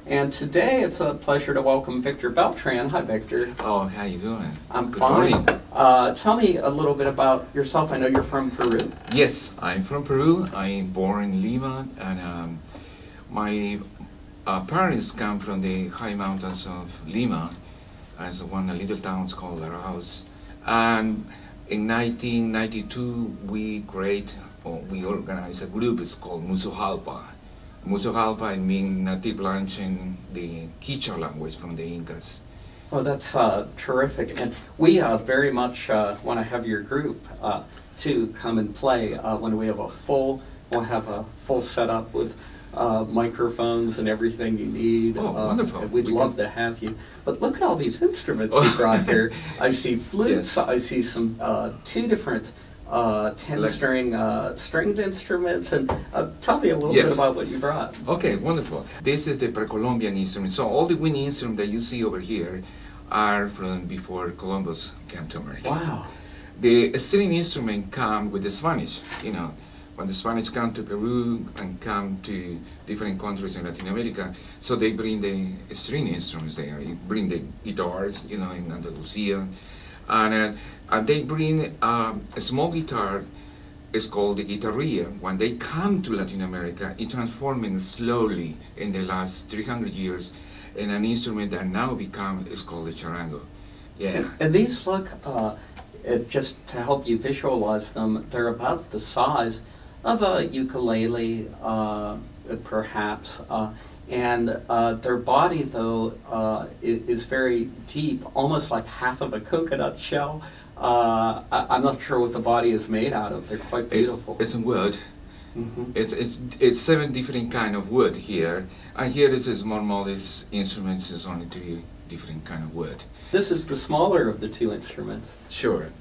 And today it's a pleasure to welcome Victor Beltran. Hi, Victor. Oh, how you doing? I'm Good fine. morning. Tell me a little bit about yourself. I know you're from Peru. Yes, I'm from Peru. I'm born in Lima, and my parents come from the high mountains of Lima, as a little town called Arauz. And in 1992, we organized a group. It's called Musujalpa. Musujalpa means native language in the Quichua language from the Incas. Oh, that's terrific. And we very much want to have your group to come and play when we'll have a full setup with microphones and everything you need. Oh, wonderful. We'd love to have you. But look at all these instruments you brought here. I see flutes. Yes. I see some two different 10-string stringed instruments, and tell me a little bit about what you brought. Okay, wonderful. This is the pre-Columbian instrument. So all the wind instruments that you see over here are from before Columbus came to America. Wow. The string instrument come with the Spanish. You know, when the Spanish come to Peru and come to different countries in Latin America, so they bring the string instruments there. They bring the guitars, you know, in Andalusia. And they bring a small guitar. It's called the guitarrilla. When they come to Latin America, it transforming slowly in the last 300 years in an instrument that now is called the charango. Yeah. And these look, just to help you visualize them, they're about the size of a ukulele, perhaps. And their body, though, is very deep, almost like half of a coconut shell. I'm not sure what the body is made out of. They're quite beautiful. It's wood. Mm-hmm. It's 7 different kind of wood here, and here is a more modest instruments. It's only 3 different kind of wood. This is the smaller of the 2 instruments. Sure.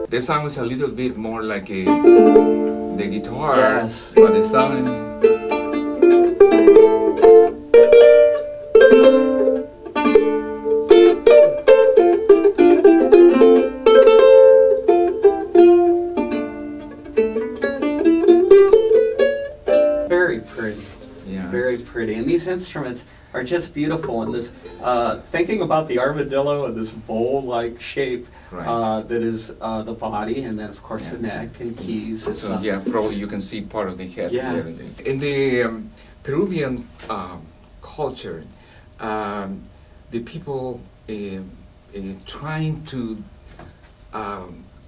The sound is a little bit more like the guitar, yes. But the sound... Very pretty. Yeah. Very pretty. And these instruments are just beautiful. And this, thinking about the armadillo and this bowl-like shape, right. That is the body, and then of course the neck and keys. So yeah, probably you can see part of the head yeah. here. In the Peruvian culture, the people trying to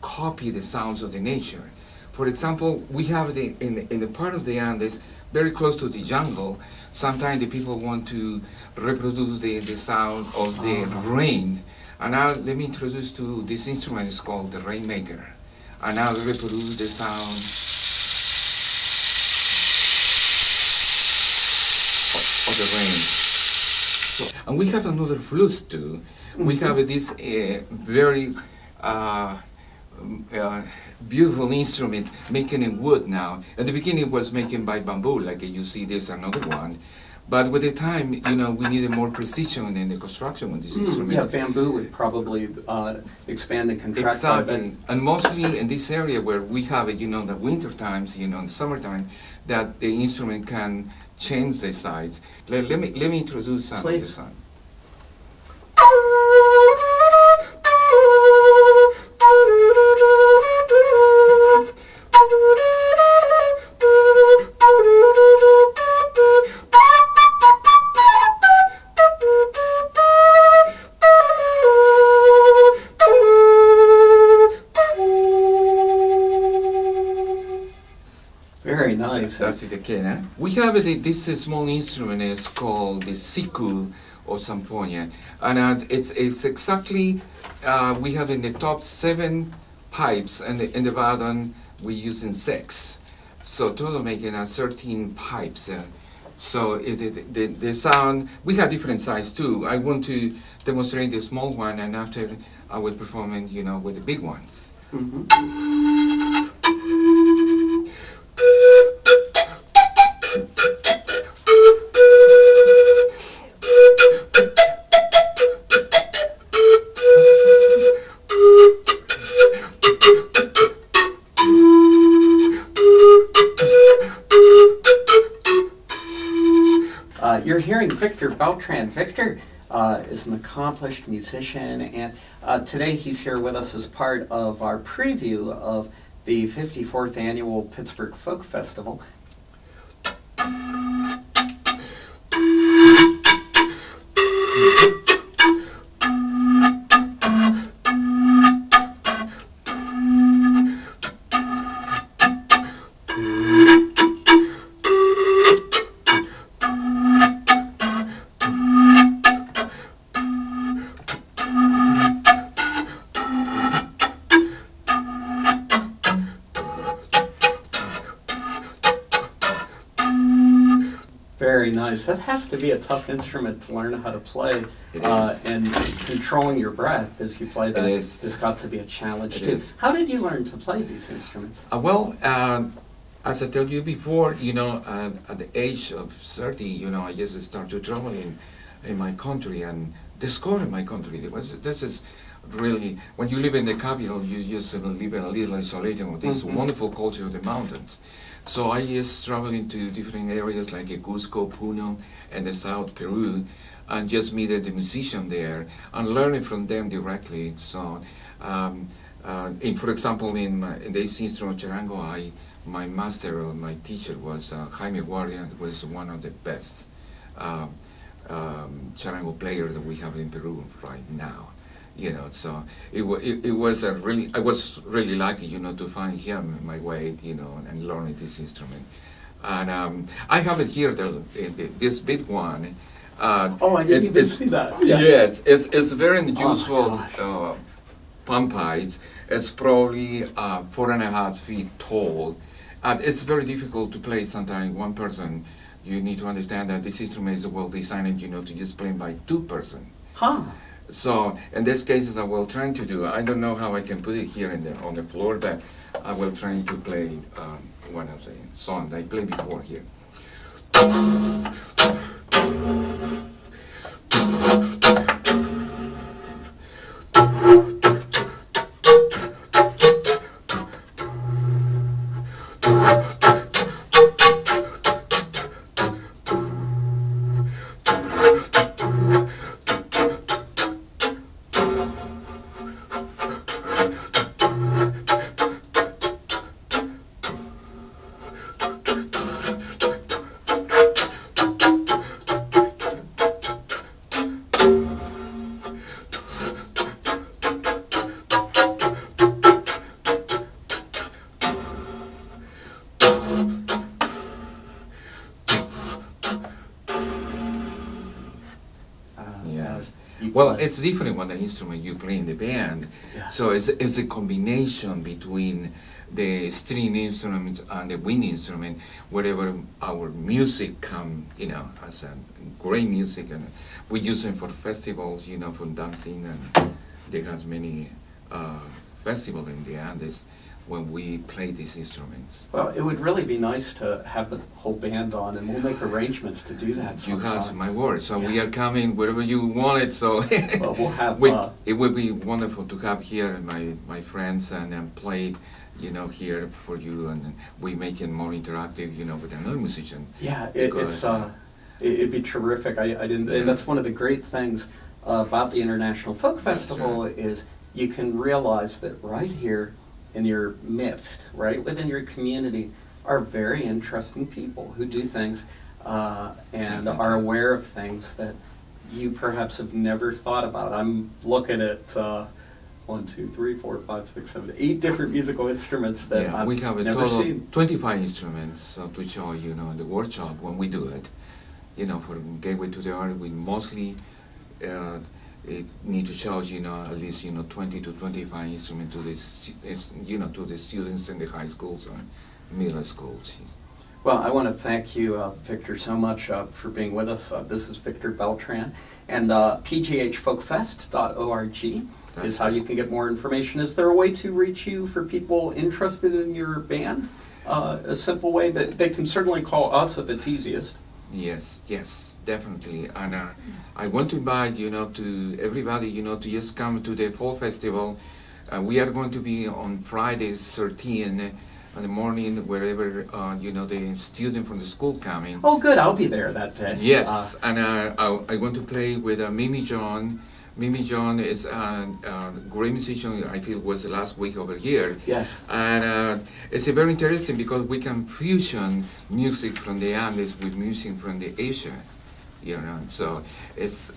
copy the sounds of the nature. For example, we have in the part of the Andes, very close to the jungle, sometimes the people want to reproduce the sound of the rain. And now let me introduce to this instrument. It's called the rainmaker. And now reproduce the sound of the rain. So, and we have another flute too. We have this very beautiful instrument making in wood now. At the beginning it was making by bamboo, like you see this another one. But with the time, you know, we needed more precision in the construction of this instrument. Yeah, bamboo would probably expand and contract. Exactly, and mostly in this area where we have it, you know, the winter times, you know, in summertime, that the instrument can change the size. Let me introduce some of the sound. Very nice. nice. That's the kena. We have this small instrument. It's called the siku or samponia, and it's exactly we have in the top 7 pipes, and in the bottom we using 6. So total making 13 pipes. So the sound, we have different size too. I want to demonstrate the small one, and after I will perform it, you know, with the big ones. You're hearing Victor Beltran. Victor is an accomplished musician, and today he's here with us as part of our preview of the 54th Annual Pittsburgh Folk Festival. Very nice. That has to be a tough instrument to learn how to play. And controlling your breath as you play that has got to be a challenge too. How did you learn to play these instruments? As I told you before, you know, at the age of 30, you know, I just started traveling in my country and discovering my country. This is really, when you live in the capital, you just live in a little isolation with this wonderful culture of the mountains. So I just traveling to different areas like Cusco, Puno, and the South Peru, and just meet the musician there and learning from them directly. So, for example, in this instrument charango, my master or my teacher was Jaime Guardia, who was one of the best charango players that we have in Peru right now. You know, so it was I was really lucky, you know, to find him in my way, you know, and learning this instrument. And I have it here, this big one. Oh, I didn't even see that. Yeah. Yes, it's very unusual pampa. It's probably 4.5 feet tall. And it's very difficult to play sometimes one person. You need to understand that this instrument is well designed, you know, to just play by 2 persons. Huh. So in this case, I will try to do. I don't know how I can put it here on the floor, but I will try to play one of the songs I played before here. Well, it's different when the instrument you play in the band. Yeah. So it's a combination between the string instruments and the wind instrument, wherever our music come, you know, as a great music, and we use them for festivals, you know, for dancing, and they have many festivals in the Andes when we play these instruments. Well, it would really be nice to have the whole band on, and we'll make arrangements to do that sometime. You have my word. So yeah. We are coming wherever you want it. So well, we'll have. It would be wonderful to have here my friends and play, you know, here for you, and we make it more interactive, you know, with another musician. Yeah, it'd be terrific. I didn't. Yeah. And that's one of the great things about the International Folk Festival is you can realize that right here in your midst, right within your community, are very interesting people who do things and are aware of things that you perhaps have never thought about. I'm looking at 1, 2, 3, 4, 5, 6, 7, 8 different musical instruments that Yeah, I've we have a never total seen. 25 instruments to show, in the workshop when we do it. For Gateway to the Art, we mostly need to show, at least, 20 to 25 instruments to to the students in the high schools and middle schools. Well, I want to thank you, Victor, so much for being with us. This is Victor Beltran, and pghfolkfest.org is how you can get more information. Is there a way to reach you for people interested in your band? A simple way that they can certainly call us if it's easiest. Yes, definitely. And I want to invite, to everybody, to just come to the Fall Festival. We are going to be on Friday 13 in the morning, wherever, the student from the school coming. Oh, good. I'll be there that day. Yes, and I want to play with Mimi John. Mimi John is a great musician. I feel was last week over here. Yes. And it's very interesting because we can fusion music from the Andes with music from the Asia. So it's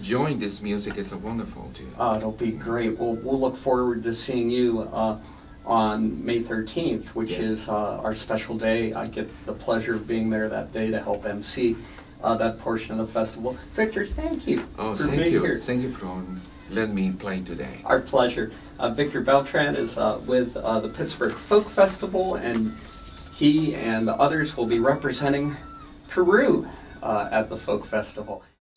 join this music is a wonderful too. It'll be great. We'll look forward to seeing you on May 13th, which is our special day. I get the pleasure of being there that day to help MC that portion of the festival. Victor, thank you for being here. Thank you for letting me play today. Our pleasure. Victor Beltran is with the Pittsburgh Folk Festival, and he and others will be representing Peru at the Folk Festival.